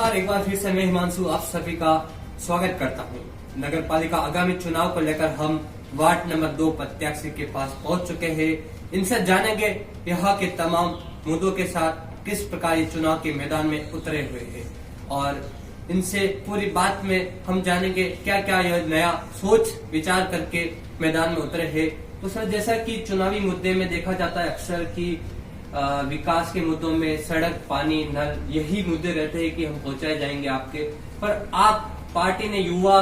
नमस्कार, एक बार फिर से मैं हिमांशु आप सभी का स्वागत करता हूं। नगर पालिका आगामी चुनाव को लेकर हम वार्ड नंबर 2 प्रत्याशी के पास पहुंच चुके हैं। इनसे जानेंगे यहाँ के तमाम मुद्दों के साथ किस प्रकार ये चुनाव के मैदान में उतरे हुए हैं और इनसे पूरी बात में हम जानेंगे क्या क्या यह नया सोच विचार करके मैदान में उतरे हैं। तो सर, जैसा कि चुनावी मुद्दे में देखा जाता है अक्सर कि विकास के मुद्दों में सड़क, पानी, नल, यही मुद्दे रहते हैं कि हम पहुंचाए जाएंगे आपके। पर आप पार्टी ने युवा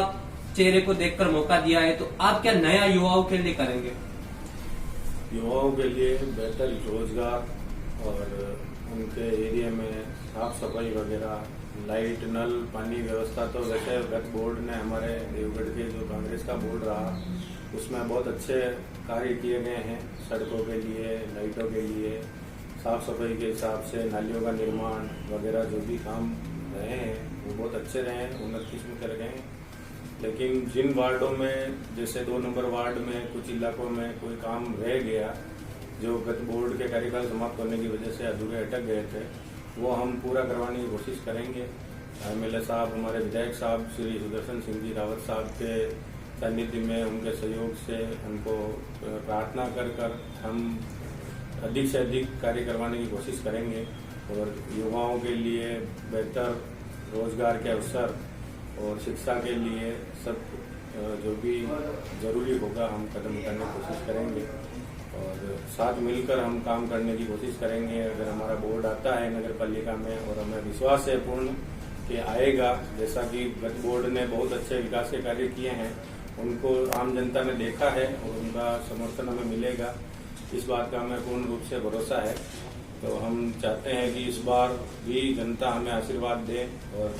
चेहरे को देखकर मौका दिया है, तो आप क्या नया युवाओं के लिए करेंगे? युवाओं के लिए बेहतर रोजगार और उनके एरिया में साफ सफाई वगैरह, लाइट, नल, पानी व्यवस्था तो वैसे गत बोर्ड ने हमारे देवगढ़ के जो कांग्रेस का बोर्ड रहा उसमें बहुत अच्छे कार्य किए गए हैं। सड़कों के लिए, लाइटों के लिए, साफ सफाई के हिसाब से नालियों का निर्माण वगैरह जो भी काम रहे हैं वो बहुत अच्छे रहे हैं, उन्नत किस्म के रहे हैं। लेकिन जिन वार्डों में, जैसे 2 नंबर वार्ड में कुछ इलाकों में कोई काम रह गया जो गत बोर्ड के कार्यकाल समाप्त होने की वजह से अधूरे अटक गए थे, वो हम पूरा करवाने की कोशिश करेंगे। एमएलए साहब, हमारे विधायक साहब श्री सुदर्शन सिंह जी रावत साहब के सानिध्य में, उनके सहयोग से उनको प्रार्थना कर हम अधिक से अधिक कार्य करवाने की कोशिश करेंगे और युवाओं के लिए बेहतर रोजगार के अवसर और शिक्षा के लिए सब जो भी जरूरी होगा हम कदम उठाने की कोशिश करेंगे और साथ मिलकर हम काम करने की कोशिश करेंगे। अगर हमारा बोर्ड आता है नगर पालिका में, और हमें विश्वास है पूर्ण कि आएगा, जैसा कि गत बोर्ड ने बहुत अच्छे विकास के कार्य किए हैं, उनको आम जनता ने देखा है और उनका समर्थन हमें मिलेगा, इस बात का हमें पूर्ण रूप से भरोसा है। तो हम चाहते हैं कि इस बार भी जनता हमें आशीर्वाद दे और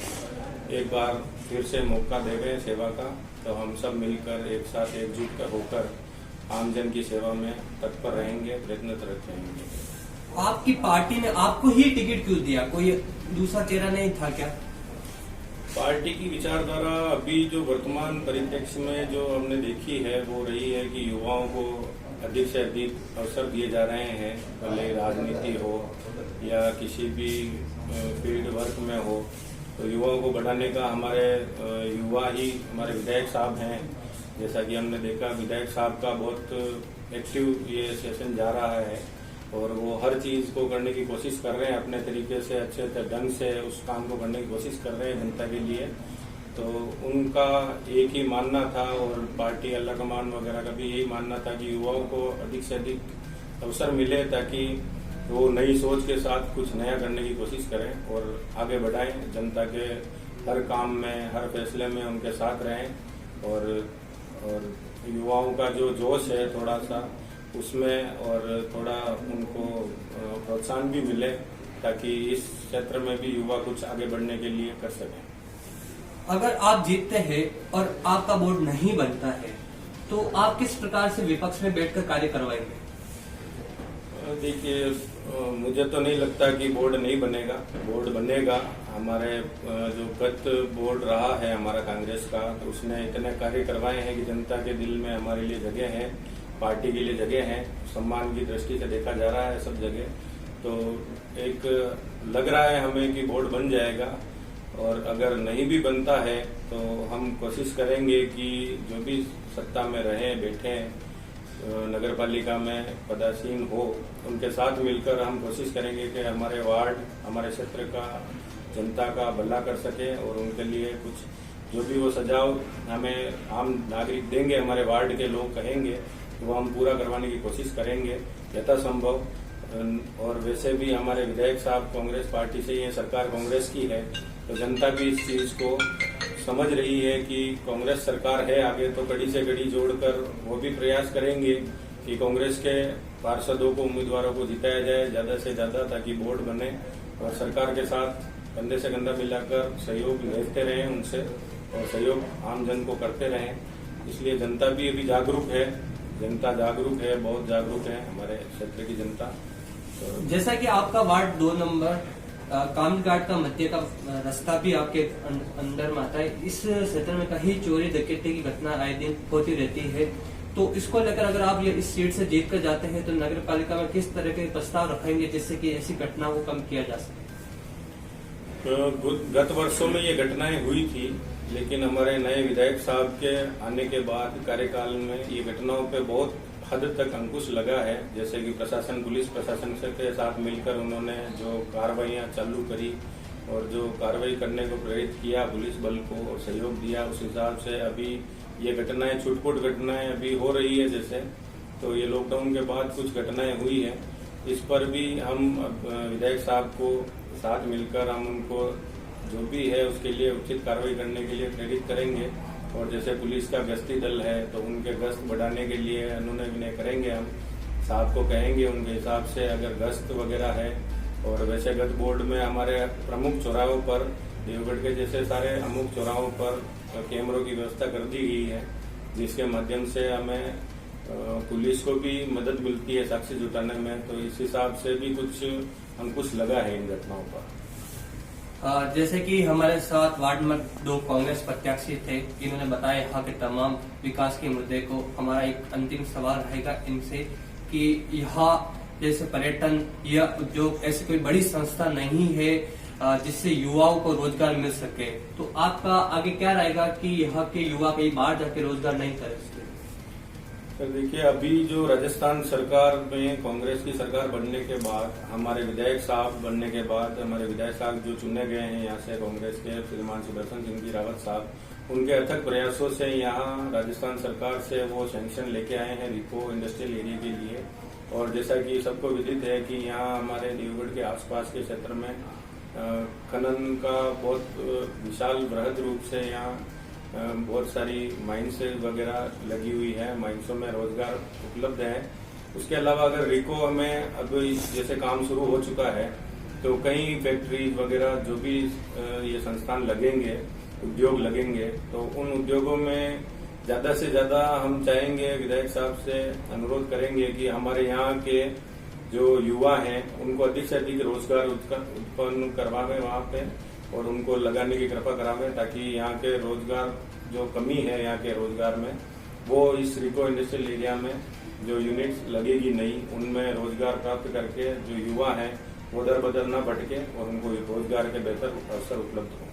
एक बार फिर से मौका देवे सेवा का, तो हम सब मिलकर एक साथ एकजुट होकर आमजन की सेवा में तत्पर रहेंगे, प्रयत्नरत रहेंगे। आपकी पार्टी ने आपको ही टिकट क्यों दिया? कोई दूसरा चेहरा नहीं था क्या? पार्टी की विचारधारा अभी जो वर्तमान परिप्रेक्ष्य में जो हमने देखी है वो रही है कि युवाओं को अधिक से अधिक अवसर दिए जा रहे हैं, भले राजनीति हो या किसी भी फील्ड वर्क में हो, तो युवाओं को बढ़ाने का हमारे युवा ही हमारे विधायक साहब हैं। जैसा कि हमने देखा, विधायक साहब का बहुत एक्टिव ये सेशन जा रहा है और वो हर चीज को करने की कोशिश कर रहे हैं, अपने तरीके से अच्छे ढंग से उस काम को करने की कोशिश कर रहे हैं जनता के लिए। तो उनका एक ही मानना था और पार्टी अल्लाह कमान वगैरह का भी यही मानना था कि युवाओं को अधिक से अधिक अवसर मिले ताकि वो नई सोच के साथ कुछ नया करने की कोशिश करें और आगे बढ़ाएं, जनता के हर काम में, हर फैसले में उनके साथ रहें और युवाओं का जो जोश है थोड़ा सा उसमें और थोड़ा उनको प्रोत्साहन भी मिले ताकि इस क्षेत्र में भी युवा कुछ आगे बढ़ने के लिए कर सकें। अगर आप जीतते हैं और आपका बोर्ड नहीं बनता है तो आप किस प्रकार से विपक्ष में बैठकर कार्य करवाएंगे? देखिए, मुझे तो नहीं लगता कि बोर्ड नहीं बनेगा, बोर्ड बनेगा। हमारे जो गत बोर्ड रहा है हमारा कांग्रेस का, तो उसने इतने कार्य करवाए हैं कि जनता के दिल में हमारे लिए जगह है, पार्टी के लिए जगह है, सम्मान की दृष्टि से देखा जा रहा है सब जगह। तो एक लग रहा है हमें कि बोर्ड बन जाएगा और अगर नहीं भी बनता है तो हम कोशिश करेंगे कि जो भी सत्ता में रहे बैठे नगर पालिका में पदासीन हो, उनके साथ मिलकर हम कोशिश करेंगे कि हमारे वार्ड, हमारे क्षेत्र का जनता का भला कर सके और उनके लिए कुछ जो भी वो सुझाव हमें आम नागरिक देंगे, हमारे वार्ड के लोग कहेंगे, तो वो हम पूरा करवाने की कोशिश करेंगे यथासंभव। और वैसे भी हमारे विधायक साहब कांग्रेस पार्टी से ही है, सरकार कांग्रेस की है, तो जनता भी इस चीज को समझ रही है कि कांग्रेस सरकार है आगे, तो कड़ी से कड़ी जोड़कर वो भी प्रयास करेंगे कि कांग्रेस के पार्षदों को, उम्मीदवारों को जिताया जाए ज्यादा से ज्यादा, ताकि बोर्ड बने और सरकार के साथ कंधे से कंधा मिलाकर सहयोग लेते रहें उनसे और सहयोग आम जन को करते रहें। इसलिए जनता भी अभी जागरूक है, जनता जागरूक है, बहुत जागरूक है हमारे क्षेत्र की जनता। तो जैसा कि आपका वार्ड 2 नंबर कामघाट का मध्य का रास्ता भी आपके अंदर में आता है, इस क्षेत्र में कहीं चोरी डकैती की घटना आए दिन होती रहती है, तो इसको लेकर अगर आप ये इस सीट से जीत कर जाते हैं तो नगर पालिका में किस तरह के प्रस्ताव रखेंगे जिससे कि ऐसी घटनाओं को कम किया जा सके? गत वर्षों में ये घटनाएं हुई थी, लेकिन हमारे नए विधायक साहब के आने के बाद कार्यकाल में ये घटनाओं पे बहुत हद तक अंकुश लगा है। जैसे कि प्रशासन, पुलिस प्रशासन के साथ मिलकर उन्होंने जो कार्रवाइयां चालू करी और जो कार्रवाई करने को प्रेरित किया पुलिस बल को और सहयोग दिया, उस हिसाब से अभी ये घटनाएं, छुटपुट घटनाएं अभी हो रही है। जैसे तो ये लॉकडाउन के बाद कुछ घटनाएं हुई है, इस पर भी हम विधायक साहब को साथ मिलकर हम उनको जो भी है उसके लिए उचित कार्रवाई करने के लिए प्रेरित करेंगे। और जैसे पुलिस का गश्ती दल है तो उनके गश्त बढ़ाने के लिए अनुनय विनय करेंगे। हम साहब को कहेंगे उनके हिसाब से अगर गश्त वगैरह है। और वैसे गत बोर्ड में हमारे प्रमुख चौराहों पर, देवगढ़ के जैसे सारे अमुक चौराहों पर कैमरों की व्यवस्था कर दी गई है, जिसके माध्यम से हमें पुलिस को भी मदद मिलती है साक्ष्य जुटाने में। तो इस हिसाब से भी कुछ अंकुश लगा है इन घटनाओं पर। जैसे कि हमारे साथ वार्ड नंबर 2 कांग्रेस प्रत्याशी थे, इन्होंने बताया यहाँ के तमाम विकास के मुद्दे को। हमारा एक अंतिम सवाल रहेगा इनसे कि यहाँ जैसे पर्यटन या उद्योग ऐसी कोई बड़ी संस्था नहीं है जिससे युवाओं को रोजगार मिल सके, तो आपका आगे क्या रहेगा कि यहाँ के युवा कहीं बाहर जाके रोजगार नहीं करे? सर देखिए, अभी जो राजस्थान सरकार में कांग्रेस की सरकार बनने के बाद, हमारे विधायक साहब बनने के बाद, हमारे विधायक साहब जो चुने गए हैं यहाँ से कांग्रेस के, श्रीमान सुदर्शन सिंह जी रावत साहब, उनके अथक प्रयासों से यहाँ राजस्थान सरकार से वो सैंक्शन लेके आए हैं रिको इंडस्ट्रियल एरिया के लिए। और जैसा कि सबको विदित है कि यहाँ हमारे देवगढ़ के आसपास के क्षेत्र में खनन का बहुत विशाल बृहद रूप से यहाँ बहुत सारी माइंस वगैरह लगी हुई है, माइंसों में रोजगार उपलब्ध है। उसके अलावा अगर रिको हमें अभी जैसे काम शुरू हो चुका है तो कई फैक्ट्रीज वगैरह जो भी ये संस्थान लगेंगे, उद्योग लगेंगे, तो उन उद्योगों में ज्यादा से ज्यादा हम चाहेंगे, विधायक साहब से अनुरोध करेंगे कि हमारे यहाँ के जो युवा हैं उनको अधिक से अधिक रोजगार उत्पन्न करवावे वहाँ पे और उनको लगाने की कृपा करावे, ताकि यहाँ के रोजगार जो कमी है यहाँ के रोजगार में, वो इस रिको इंडस्ट्रियल एरिया में जो यूनिट्स लगेगी नई, उनमें रोजगार प्राप्त करके जो युवा हैं वो दर बदर न भटके और उनको रोजगार के बेहतर अवसर उपलब्ध हो।